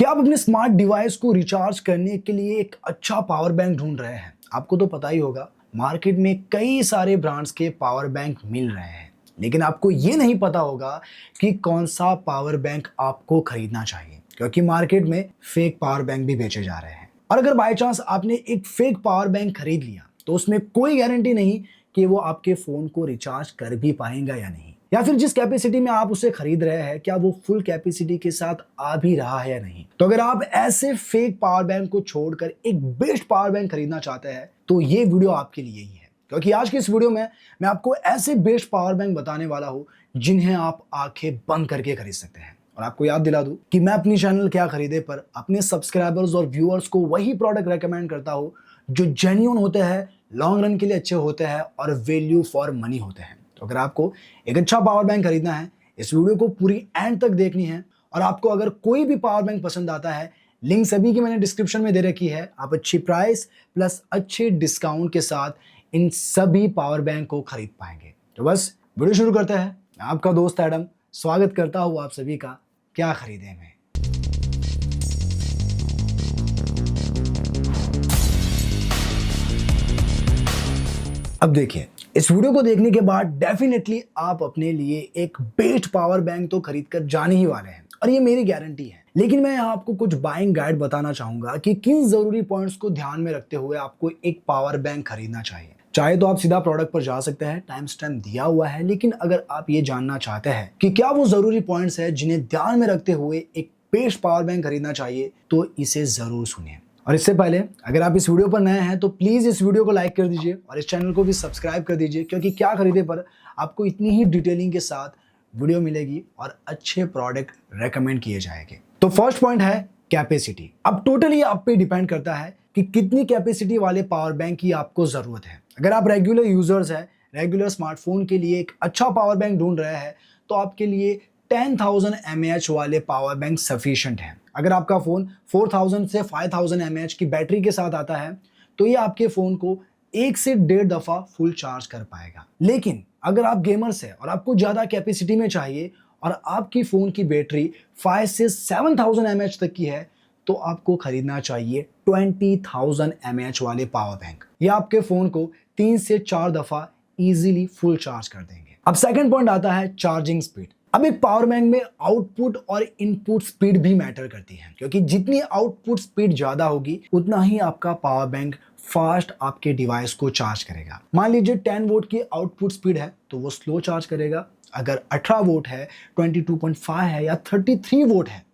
क्या आप अपने स्मार्ट डिवाइस को रिचार्ज करने के लिए एक अच्छा पावर बैंक ढूंढ रहे हैं? आपको तो पता ही होगा, मार्केट में कई सारे ब्रांड्स के पावर बैंक मिल रहे हैं, लेकिन आपको ये नहीं पता होगा कि कौन सा पावर बैंक आपको खरीदना चाहिए, क्योंकि मार्केट में फेक पावर बैंक भी बेचे जा रहे हैं। और अगर बाय चांस आपने एक फेक पावर बैंक खरीद लिया, तो उसमें कोई गारंटी नहीं कि वो आपके फोन को रिचार्ज कर भी पाएगा या नहीं, या फिर जिस कैपेसिटी में आप उसे खरीद रहे हैं क्या वो फुल कैपेसिटी के साथ आ भी रहा है या नहीं। तो अगर आप ऐसे फेक पावर बैंक को छोड़कर एक बेस्ट पावर बैंक खरीदना चाहते हैं तो ये वीडियो आपके लिए ही है, क्योंकि आज की इस वीडियो में मैं आपको ऐसे बेस्ट पावर बैंक बताने वाला हूं जिन्हें आप आंखें बंद करके खरीद सकते हैं। और आपको याद दिला दूं कि मैं अपनी चैनल क्या खरीदे पर अपने सब्सक्राइबर्स और व्यूअर्स को वही प्रोडक्ट रेकमेंड करता हूं जो जेन्युइन होते हैं, लॉन्ग रन के लिए अच्छे होते हैं और वैल्यू फॉर मनी होते हैं। तो अगर आपको एक अच्छा पावर बैंक खरीदना है, इस वीडियो को पूरी एंड तक देखनी है। और आपको अगर कोई भी पावर बैंक पसंद आता है, लिंक सभी की मैंने डिस्क्रिप्शन में दे रखी है। आप अच्छी प्राइस प्लस अच्छे डिस्काउंट के साथ इन सभी पावर बैंक को खरीद पाएंगे। तो बस वीडियो शुरू करते हैं। मैं आपका दोस्त एडम स्वागत करता हूं आप सभी का क्या खरीदे में। अब देखिए, इस वीडियो को देखने के बाद डेफिनेटली आप अपने लिए एक बेस्ट पावर बैंक तो खरीद कर जाने ही वाले हैं, और ये मेरी गारंटी है। लेकिन मैं यहाँ आपको कुछ बाइंग गाइड बताना चाहूंगा कि किन जरूरी पॉइंट्स को ध्यान में रखते हुए आपको एक पावर बैंक खरीदना चाहिए। चाहे तो आप सीधा प्रोडक्ट पर जा सकते हैं, टाइम स्टैम्प दिया हुआ है, लेकिन अगर आप ये जानना चाहते हैं कि क्या वो जरूरी पॉइंट्स है जिन्हें ध्यान में रखते हुए एक बेस्ट पावर बैंक खरीदना चाहिए, तो इसे जरूर सुनिए। और इससे पहले अगर आप इस वीडियो पर नए हैं तो प्लीज इस वीडियो को लाइक कर दीजिए और इस चैनल को भी सब्सक्राइब कर दीजिए, क्योंकि क्या खरीदे पर आपको इतनी ही डिटेलिंग के साथ वीडियो मिलेगी और अच्छे प्रोडक्ट रेकमेंड किए जाएंगे। तो फर्स्ट पॉइंट है कैपेसिटी। अब टोटली आप पे डिपेंड करता है कि कितनी कैपेसिटी वाले पावर बैंक की आपको जरूरत है। अगर आप रेगुलर यूजर्स हैं, रेगुलर स्मार्टफोन के लिए एक अच्छा पावर बैंक ढूंढ रहे हैं, तो आपके लिए 10,000 mAh वाले पावर बैंक सफिशिएंट है। अगर आपका फोन 4000 से 5000 mAh की बैटरी के साथ आता है तो ये आपके फोन को 1 से 1.5 दफा फुल चार्ज कर पाएगा। लेकिन अगर आप गेमर्स हैं और आपको ज्यादा कैपेसिटी में चाहिए और आपकी फोन की बैटरी 5 से 7000 mAh तक की है, तो आपको खरीदना चाहिए 20,000 mAh वाले पावर बैंक। ये आपके फोन को 3 से 4 दफा इजीली फुल चार्ज कर देंगे। अब सेकंड पॉइंट आता है चार्जिंग स्पीड। अब एक पावर बैंक में आउटपुट और इनपुट स्पीड भी मैटर करती है, क्योंकि जितनी आउटपुट स्पीड ज्यादा होगी उतना ही आपका पावर बैंक फास्ट आपके डिवाइस को चार्ज करेगा। मान लीजिए 10 वोल्ट की आउटपुट स्पीड है तो वो स्लो चार्ज करेगा। अगर 18 वोल्ट है, 22.5 है या 33 वोल्ट है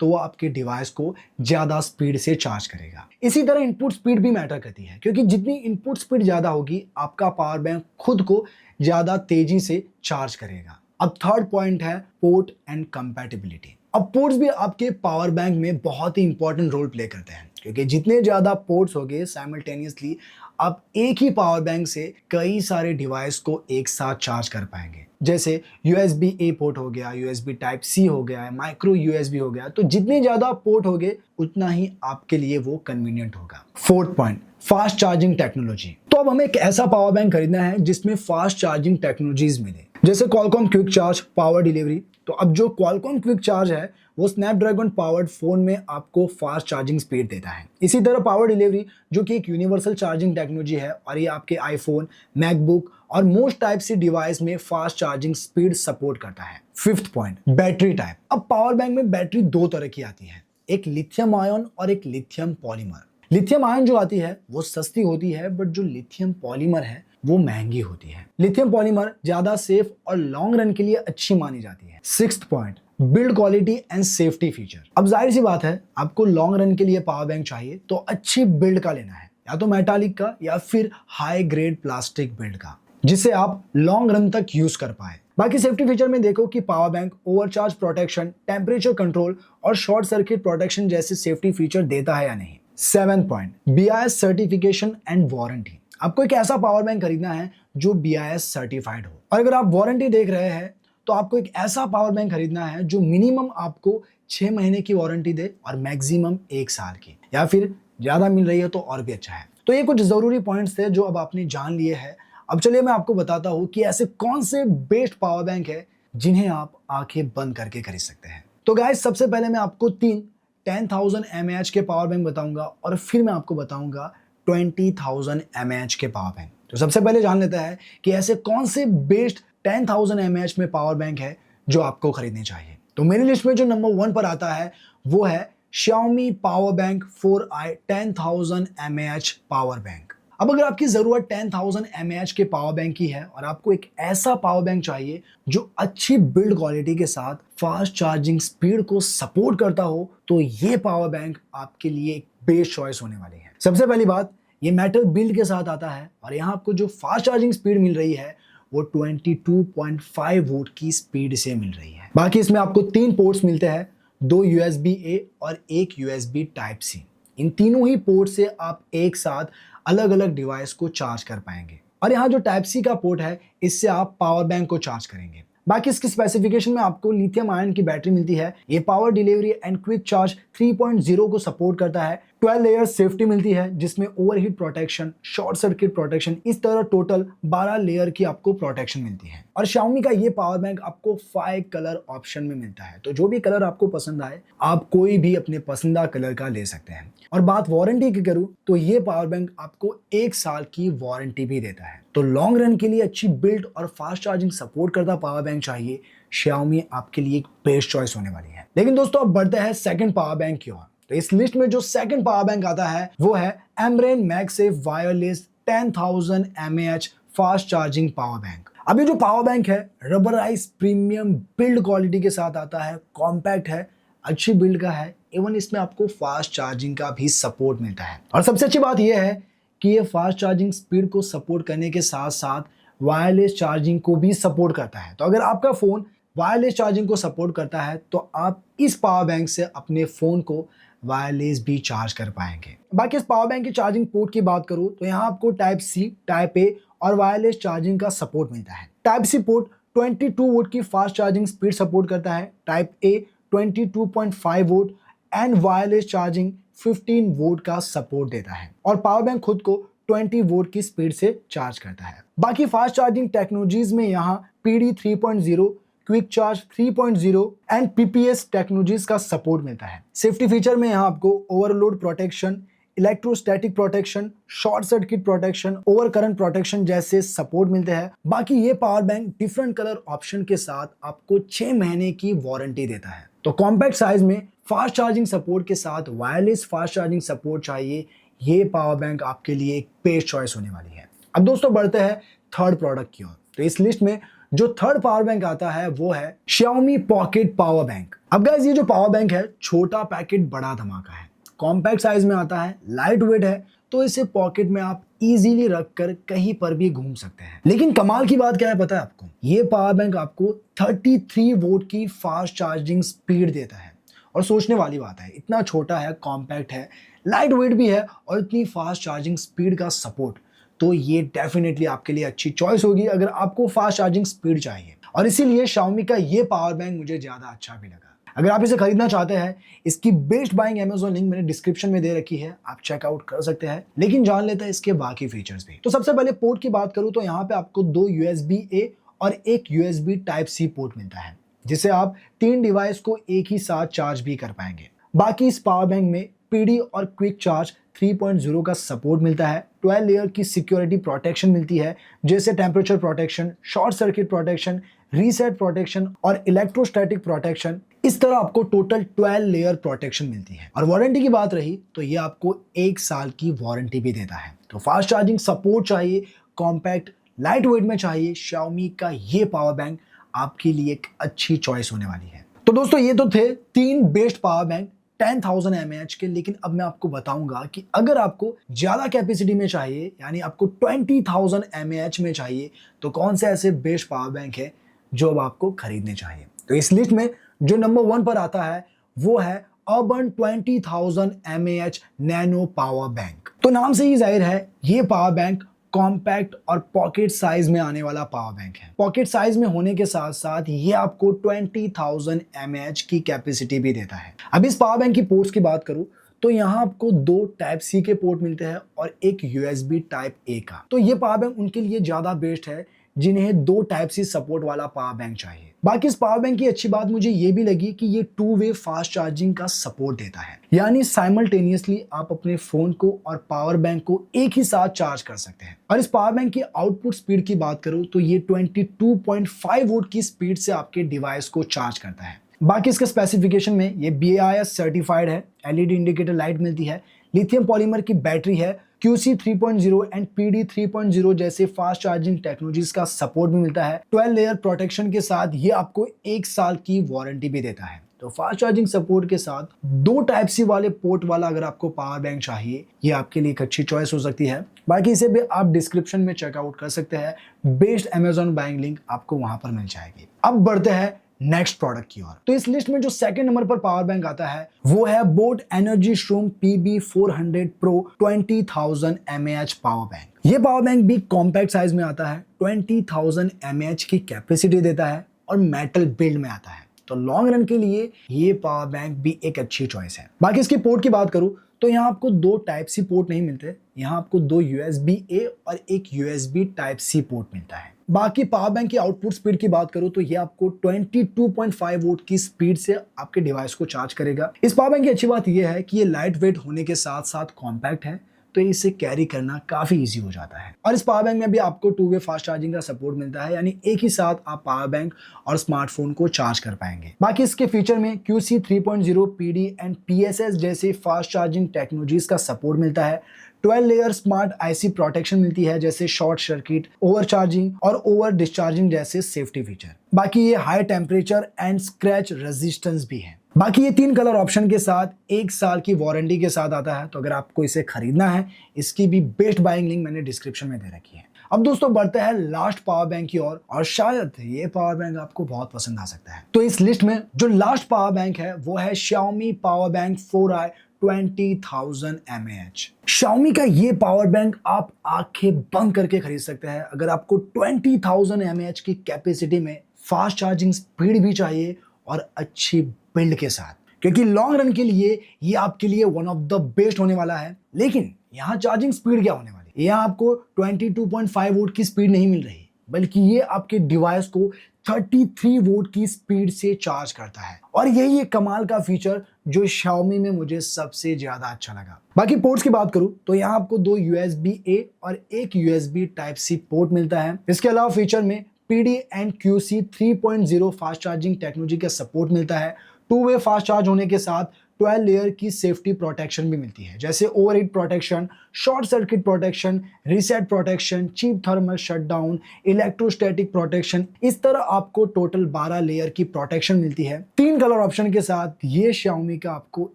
तो वो आपके डिवाइस को ज्यादा स्पीड से चार्ज करेगा। इसी तरह इनपुट स्पीड भी मैटर करती है, क्योंकि जितनी इनपुट स्पीड ज्यादा होगी आपका पावर बैंक खुद को ज्यादा तेजी से चार्ज करेगा। अब थर्ड पॉइंट है पोर्ट एंड कंपैटिबिलिटी। अब पोर्ट्स भी आपके पावर बैंक में बहुत ही इंपॉर्टेंट रोल प्ले करते हैं, क्योंकि जितने ज्यादा पोर्ट्स होंगे साइमल्टेनियसली आप एक ही पावर बैंक से कई सारे डिवाइस को एक साथ चार्ज कर पाएंगे। जैसे USB A पोर्ट हो गया, USB टाइप C हो गया, माइक्रो USB हो गया। तो जितने ज्यादा पोर्ट होंगे उतना ही आपके लिए वो कन्वीनियंट होगा। Fourth point, fast charging technology. तो अब हमें एक ऐसा पावर बैंक खरीदना है जिसमें फास्ट चार्जिंग टेक्नोलॉजीज मिले, जैसे Qualcomm quick charge power delivery. तो अब जो क्वालकॉम क्विक चार्ज है वो स्नैपड्रैगन पावर्ड फोन में आपको फास्ट चार्जिंग स्पीड देता है। इसी तरह पावर डिलीवरी जो कि एक यूनिवर्सल चार्जिंग टेक्नोलॉजी है, और ये आपके आईफोन, मैकबुक और मोस्ट टाइप सी डिवाइस में फास्ट चार्जिंग स्पीड सपोर्ट करता है। Fifth point, battery type. अब पावर बैंक में बैटरी दो तरह की आती है, एक लिथियम आयन और एक लिथियम पॉलीमर। लिथियम आयन जो आती है वो सस्ती होती है, बट जो लिथियम पॉलीमर है वो महंगी होती है। लिथियम पॉलीमर ज्यादा सेफ और लॉन्ग रन के लिए अच्छी मानी जाती है। Sixth point, build quality and safety feature. अब जाहिर सी बात है, आपको लॉन्ग रन के लिए पावर बैंक चाहिए तो अच्छी बिल्ड का लेना है, या तो मेटालिक का या फिर हाई ग्रेड प्लास्टिक बिल्ड का, जिसे आप लॉन्ग रन तक यूज कर पाए। बाकी सेफ्टी फीचर में देखो कि power bank overcharge protection, temperature control और शॉर्ट सर्किट प्रोटेक्शन जैसे सेफ्टी फीचर देता है या नहीं। Seventh point, BIS certification and warranty. आपको एक ऐसा पावर बैंक खरीदना है जो BIS सर्टिफाइड हो, और अगर आप वारंटी देख रहे हैं तो आपको एक ऐसा पावर बैंक खरीदना है जो मिनिमम आपको 6 महीने की वारंटी दे और मैक्सिमम 1 साल की, या फिर ज्यादा मिल रही है तो और भी अच्छा है। तो ये कुछ जरूरी पॉइंट्स थे जो अब आपने जान लिए हैं। अब चलिए मैं आपको बताता हूं कि ऐसे कौन से बेस्ट पावर बैंक है जिन्हें आप आंखें बंद करके खरीद सकते हैं। तो गाइस, सबसे पहले मैं आपको 3 10,000 mAh के पावर बैंक बताऊंगा और फिर मैं आपको बताऊंगा 20,000 mAh के पावर बैंक। तो सबसे पहले जान लेते हैं कि ऐसे कौन से बेस्ट 10,000 mAh में पावर बैंक है जो आपको खरीदने चाहिए। तो मेरी लिस्ट में जो नंबर 1 पर आता है वो है Xiaomi power bank 4i 10,000 mAh power bank. अब अगर आपकी जरूरत 10,000 mAh के पावर बैंक की है और आपको एक ऐसा पावर बैंक चाहिए जो अच्छी बिल्ड क्वालिटी के साथ फास्ट चार्जिंग स्पीड को सपोर्ट करता हो, तो ये पावर बैंक आपके लिए एक बेस्ट चॉइस होने वाली है। सबसे पहली बात, ये मेटल बिल्ड के साथ आता है और यहाँ आपको जो फास्ट चार्जिंग स्पीड मिल रही है वो 22.5 वोल्ट की स्पीड से मिल रही है। बाकी इसमें आपको 3 पोर्ट्स मिलते हैं, 2 USB-A और एक USB Type-C। इन तीनों ही पोर्ट से आप एक साथ अलग अलग डिवाइस को चार्ज कर पाएंगे और यहाँ जो Type-C का पोर्ट है इससे आप पावर बैंक को चार्ज करेंगे। बाकी इसकी स्पेसिफिकेशन में आपको लिथियम आयन की बैटरी मिलती है। ये power delivery and quick charge 3.0 को सपोर्ट करता है। 12 लेयर सेफ्टी मिलती है जिसमें overheat protection, short circuit protection, इस तरह टोटल 12 लेयर की आपको प्रोटेक्शन मिलती है। और Xiaomi का ये पावर बैंक आपको 5 कलर ऑप्शन में मिलता है, तो जो भी कलर आपको पसंद आए आप कोई भी अपने पसंदीदा कलर का ले सकते हैं। और बात वारंटी की करूं तो ये पावर बैंक आपको 1 साल की वारंटी भी देता है। तो लॉन्ग रन के लिए अच्छी बिल्ड और फास्ट चार्जिंग सपोर्ट करता पावर बैंक चाहिए, Xiaomi आपके लिए एक बेस्ट चॉइस होने वाली है। लेकिन दोस्तों अब बढ़ते हैं सेकंड पावर बैंक की ओर। तो इस लिस्ट में जो सेकंड पावर बैंक आता है वो है Amren MagSafe wireless 10,000 mAh fast charging power bank. अभी जो पावर बैंक है रबराइज प्रीमियम बिल्ड क्वालिटी के साथ आता है, कॉम्पैक्ट है, अच्छी बिल्ड का है, इवन इसमें आपको फास्ट चार्जिंग का भी सपोर्ट मिलता है। और सबसे अच्छी बात यह है कि ये फास्ट चार्जिंग स्पीड को सपोर्ट करने के साथ साथ वायरलेस चार्जिंग को भी सपोर्ट करता है। तो अगर आपका फोन वायरलेस चार्जिंग को सपोर्ट करता है तो आप इस पावर बैंक से अपने फोन को वायरलेस भी चार्ज कर पाएंगे। बाकी इस पावर बैंक की चार्जिंग पोर्ट की बात करूं तो यहाँ आपको Type-C, Type-A और वायरलेस चार्जिंग का सपोर्ट मिलता है। Type-C पोर्ट 22 वोल्ट की फास्ट चार्जिंग स्पीड सपोर्ट करता है, Type-A 22.5 volt and wireless charging 15 volt का सपोर्ट देता है और पावर बैंक खुद को 20 वोल्ट की स्पीड से चार्ज करता है। बाकी फास्ट चार्जिंग टेक्नोलॉजीज में यहाँ PD 3.0, quick charge 3.0 and PPS technologies का सपोर्ट मिलता है। सेफ्टी फीचर में यहाँ आपको overload protection, electrostatic protection, short circuit protection, over current protection जैसे सपोर्ट मिलते हैं। बाकी ये power bank different colour option के साथ आपको 6 महीने की वारंटी देता है। तो कॉम्पैक्ट साइज में फास्ट चार्जिंग सपोर्ट के साथ वायरलेस फास्ट चार्जिंग सपोर्ट चाहिए, ये पावर बैंक आपके लिए एक बेस्ट चॉइस होने वाली है। अब दोस्तों बढ़ते हैं थर्ड प्रोडक्ट की ओर। तो इस लिस्ट में जो थर्ड पावर बैंक आता है वो है Xiaomi पॉकेट पावर बैंक। अब गाइस ये जो पावर बैंक है छोटा पैकेट बड़ा धमाका है, कॉम्पैक्ट साइज में आता है, लाइट वेट है, तो इसे पॉकेट में आप इजीली रखकर कहीं पर भी घूम सकते हैं। लेकिन कमाल की बात क्या है पता है आपको, ये पावर बैंक आपको 33 वोल्ट की फास्ट चार्जिंग स्पीड देता है। और सोचने वाली बात है, इतना छोटा है, कॉम्पैक्ट है, लाइट वेट भी है और इतनी फास्ट चार्जिंग स्पीड का सपोर्ट, तो ये डेफिनेटली आपके लिए अच्छी चॉइस होगी अगर आपको फास्ट चार्जिंग स्पीड चाहिए। और इसीलिए Xiaomi का ये पावर बैंक मुझे ज्यादा अच्छा भी लगा। अगर आप इसे खरीदना चाहते हैं, इसकी बेस्ट बाइंग Amazon लिंक मैंने डिस्क्रिप्शन में दे रखी है, आप चेकआउट कर सकते हैं। लेकिन जान लेते हैं इसके बाकी फीचर्स भी। तो सबसे पहले पोर्ट की बात करूं तो यहाँ पे आपको 2 USB-A और एक USB Type-C पोर्ट मिलता है, जिसे आप 3 डिवाइस को एक ही साथ चार्ज भी कर पाएंगे। बाकी इस पावर बैंक में PD और क्विक चार्ज 3.0 का सपोर्ट मिलता है, 12 लेयर की सिक्योरिटी प्रोटेक्शन मिलती है जैसे temperature protection, short circuit protection, reset protection और इलेक्ट्रोस्टैटिक प्रोटेक्शन। इस तरह आपको टोटल 12 लेयर प्रोटेक्शन मिलती है। और वारंटी की बात रही तो ये आपको 1 साल की वारंटी भी देता है। तो फास्ट चार्जिंग सपोर्ट चाहिए, कॉम्पैक्ट, लाइट वेट में चाहिए, Xiaomi का ये पावर बैंक आपके लिए एक अच्छी चॉइस होने वाली है। तो दोस्तों ये तो थे 3 बेस्ट पावर बैंक 10,000 mAh के। लेकिन अब मैं आपको बताऊंगा कि अगर आपको ज्यादा कैपेसिटी में चाहिए, यानी आपको 20,000 mAh में चाहिए, तो कौन से ऐसे बेस्ट पावर बैंक है जो अब आपको खरीदने चाहिए। तो इस लिस्ट में जो नंबर 1 पर आता है वो है urban 20,000 mAh nano power bank. तो नाम से ही जाहिर है ये पावर बैंक कॉम्पैक्ट और पॉकेट साइज में आने वाला पावर बैंक है। पॉकेट साइज में होने के साथ साथ ये आपको 20,000 mAh की कैपेसिटी भी देता है। अब इस पावर बैंक की पोर्ट्स की बात करूं तो यहाँ आपको 2 Type-C के पोर्ट मिलते हैं और एक USB Type-A का। तो ये पावर बैंक उनके लिए ज्यादा बेस्ट है जिन्हें 2 टाइप सी सपोर्ट वाला पावर बैंक चाहिए। बाकी इस पावर बैंक की अच्छी बात मुझे ये भी लगी कि ये 2 वे फास्ट चार्जिंग का सपोर्ट देता है, यानी साइमल्टेनियसली आप अपने फोन को और पावर बैंक को एक ही साथ चार्ज कर सकते हैं। और इस पावर बैंक की आउटपुट स्पीड की बात करूं तो ये 22.5 वोल्ट की स्पीड से आपके डिवाइस को चार्ज करता है। बाकी इसके स्पेसिफिकेशन में ये BIS सर्टिफाइड है, LED इंडिकेटर लाइट मिलती है, लिथियम पॉलीमर की बैटरी है, QC 3.0 एंड PD 3.0 जैसे फास्ट चार्जिंग टेक्नोलॉजीज का सपोर्ट भी मिलता है। 12 लेयर प्रोटेक्शन के साथ ये आपको 1 साल की वारंटी भी देता है। तो फास्ट चार्जिंग सपोर्ट के साथ 2 टाइप सी वाले पोर्ट वाला अगर आपको पावर बैंक चाहिए, ये आपके लिए एक अच्छी चॉइस हो सकती है। बाकी इसे भी आप डिस्क्रिप्शन में चेकआउट कर सकते हैं, बेस्ड Amazon बाइंग लिंक आपको वहां पर मिल जाएगी। अब बढ़ते हैं नेक्स्ट प्रोडक्ट की ओर। तो इस लिस्ट में जो सेकंड नंबर पर पावर बैंक आता है वो है boAt EnergyShroom PB400 Pro 20,000 mAh power bank. ये पावर बैंक भी कॉम्पैक्ट साइज में आता है, 20,000 mAh की कैपेसिटी देता है और मेटल बिल्ड में आता है। तो लॉन्ग रन के लिए ये पावर बैंक भी एक अच्छी चॉइस है। बाकी इसकी पोर्ट की बात करूं तो यहाँ आपको 2 टाइप सी पोर्ट नहीं मिलते, यहाँ आपको 2 USB-A और एक USB टाइप सी पोर्ट मिलता है। बाकी पावर बैंक की आउटपुट स्पीड की बात करूं तो ये आपको 22.5 वोल्ट की स्पीड से आपके डिवाइस को चार्ज करेगा। इस पावर बैंक की अच्छी बात यह है कि ये लाइट वेट होने के साथ साथ कॉम्पैक्ट है, तो इसे कैरी करना काफी इजी हो जाता है। और इस पावर बैंक में भी आपको 2 वे फास्ट चार्जिंग का सपोर्ट मिलता है, यानी एक ही साथ आप पावर बैंक और स्मार्टफोन को चार्ज कर पाएंगे। बाकी इसके फीचर में QC 3.0 PD एंड PSS जैसे फास्ट चार्जिंग टेक्नोलॉजीज का सपोर्ट मिलता है। 12 लेयर स्मार्ट IC प्रोटेक्शन मिलती है, जैसे शॉर्ट सर्किट, ओवर चार्जिंग और ओवर डिस्चार्जिंग जैसे सेफ्टी फीचर। बाकी ये high temperature and scratch resistance भी है। बाकी ये 3 कलर ऑप्शन के साथ 1 साल की वारंटी के साथ आता है। तो अगर आपको इसे खरीदना है, इसकी भी बेस्ट बाइंग लिंक मैंने डिस्क्रिप्शन में दे रखी है। अब दोस्तों बढ़ते हैं लास्ट पावर बैंक की ओर, और शायद ये पावर बैंक आपको बहुत पसंद आ सकता है। तो इस लिस्ट में जो लास्ट पावर बैंक है वो है Xiaomi power bank 4i 20,000 mAh। Xiaomi का ये पावर बैंक आप आंखें बंद करके खरीद सकते हैं अगर आपको 20,000 mAh की कैपेसिटी में फास्ट चार्जिंग स्पीड भी चाहिए और अच्छी बिल्ड के साथ, क्योंकि लॉन्ग रन के लिए ये आपके लिए वन ऑफ द बेस्ट होने वाला है। लेकिन यहाँ चार्जिंग स्पीड क्या होने वाली है, यहाँ आपको 22.5 वोल्ट की स्पीड नहीं मिल रही, बल्कि ये आपके डिवाइस को 33 वोल्ट की स्पीड से चार्ज करता है। और यही एक कमाल का फीचर जो Xiaomi में मुझे सबसे ज्यादा अच्छा लगा। बाकी पोर्ट्स की बात करूं तो यहाँ आपको 2 USB-A और एक USB टाइप सी पोर्ट मिलता है। इसके अलावा फीचर में PD and QC 3.0 fast charging technology का सपोर्ट मिलता है। 2 वे फास्ट चार्ज होने के साथ 12 लेयर की सेफ्टी प्रोटेक्शन भी मिलती है, जैसे overheat protection, short circuit protection, reset protection, chip thermal shutdown, electrostatic protection. इस तरह आपको टोटल 12 लेयर की प्रोटेक्शन मिलती है। 3 कलर ऑप्शन के साथ ये Xiaomi का आपको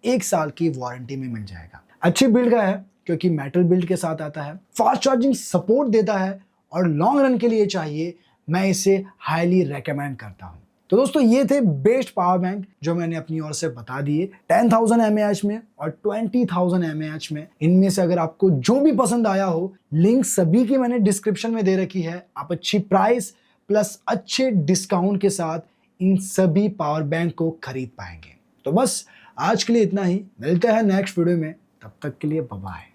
1 साल की वारंटी में मिल जाएगा। अच्छी बिल्ड का है क्योंकि मेटल बिल्ड के साथ आता है, फास्ट चार्जिंग सपोर्ट देता है और लॉन्ग रन के लिए चाहिए, मैं इसे हाईली रेकमेंड करता हूं। तो दोस्तों ये थे बेस्ट पावर बैंक जो मैंने अपनी ओर से बता दिए, 10,000 mAh में और 20,000 mAh में। इनमें से अगर आपको जो भी पसंद आया हो, लिंक सभी की मैंने डिस्क्रिप्शन में दे रखी है। आप अच्छी प्राइस प्लस अच्छे डिस्काउंट के साथ इन सभी पावर बैंक को खरीद पाएंगे। तो बस आज के लिए इतना ही, मिलते हैं नेक्स्ट वीडियो में, तब तक के लिए बाय बाय।